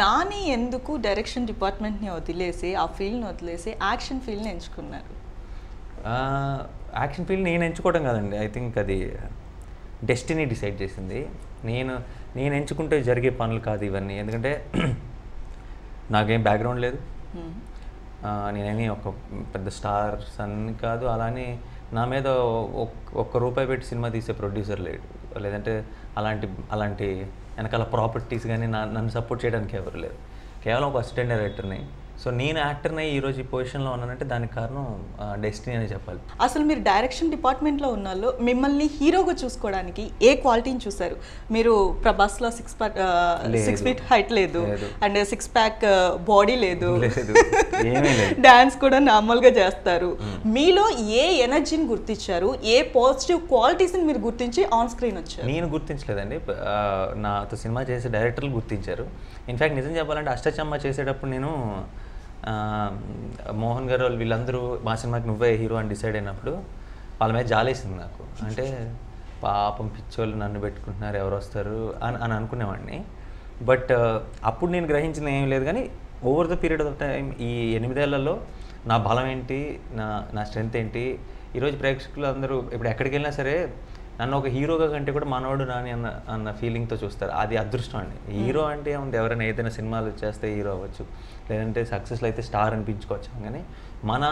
నాని ఎందుకు డైరెక్షన్ డిపార్ట్మెంట్ని వదిలేసి ఆ ఫీల్డ్ని వదిలేసి యాక్షన్ ఫీల్డ్ని ఎంచుకున్నారు? యాక్షన్ ఫీల్డ్ నేను ఎంచుకోవడం కాదండి. ఐ థింక్ అది డెస్టినీ డిసైడ్ చేసింది. నేను నేను ఎంచుకుంటే జరిగే పనులు కాదు ఇవన్నీ. ఎందుకంటే నాకేం బ్యాక్గ్రౌండ్ లేదు, నేనేమి ఒక పెద్ద స్టార్స్ అని కాదు, అలానే నా మీద ఒక్క రూపాయి పెట్టి సినిమా తీసే ప్రొడ్యూసర్ లేడు, లేదంటే అలాంటి అలాంటి వెనకాల ప్రాపర్టీస్ కానీ నన్ను సపోర్ట్ చేయడానికి ఎవరు లేరు. కేవలం ఒక అసిస్టెంట్ డైరెక్టర్ని. సో నేను యాక్టర్ని ఈరోజు ఈ పొజిషన్లో ఉన్నానంటే దానికి కారణం డెస్టినీ అని చెప్పాలి. అసలు మీరు డైరెక్షన్ డిపార్ట్మెంట్లో ఉన్నాళ్ళు మిమ్మల్ని హీరోగా చూసుకోవడానికి ఏ క్వాలిటీని చూసారు? మీరు ప్రభాస్లో 6 feet హైట్ లేదు, అండ్ 6 pack బాడీ లేదు, డాన్స్ కూడా నార్మల్గా చేస్తారు. మీలో ఏ ఎనర్జీని గుర్తించారు? ఏ పాజిటివ్ క్వాలిటీస్ని మీరు గుర్తించి ఆన్ స్క్రీన్ వచ్చారు? నేను గుర్తించలేదండి, నాతో సినిమా చేసే డైరెక్టర్లు గుర్తించారు. ఇన్ఫ్యాక్ట్ నిజం చెప్పాలంటే అష్టచమ్మ చేసేటప్పుడు నేను మోహన్ గారు వీళ్ళందరూ మా సినిమాకి నువ్వే హీరో అని డిసైడ్ అయినప్పుడు వాళ్ళ మీద జాలేసింది నాకు. అంటే పాపం పిచ్చోళ్ళు నన్ను పెట్టుకుంటున్నారు, ఎవరు వస్తారు అని అనుకునేవాడిని. బట్ అప్పుడు నేను గ్రహించింది ఏం లేదు, కానీ over the period of time ఈ 8 ఏళ్లలో నా బలం ఏంటి, నా స్ట్రెంగ్త్ ఏంటి, ఈరోజు ప్రేక్షకులు అందరూ ఇప్పుడు ఎక్కడికి వెళ్ళినా సరే నన్ను ఒక హీరోగా కంటే కూడా మనోడు నాని అన్న ఫీలింగ్తో చూస్తారు. అది అదృష్టం అండి. హీరో అంటే ఏముంది, ఎవరైనా ఏదైనా సినిమాలు చేస్తే హీరో అవ్వచ్చు, లేదంటే సక్సెస్లో అయితే స్టార్ అనిపించుకోవచ్చు, కానీ మన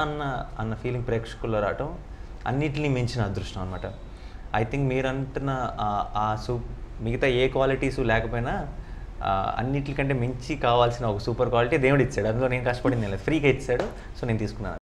అన్న ఫీలింగ్ ప్రేక్షకుల్లో రావటం అన్నిటినీ మించిన అదృష్టం అనమాట. ఐ థింక్ మీరు అంటున్న మిగతా ఏ క్వాలిటీస్ లేకపోయినా అన్నిటికంటే మించి కావాల్సిన ఒక సూపర్ క్వాలిటీ దేవుడు ఇచ్చాడు. అందులో నేను కష్టపడింది లేదు, ఫ్రీగా ఇచ్చాడు. సో నేను తీసుకున్నాను.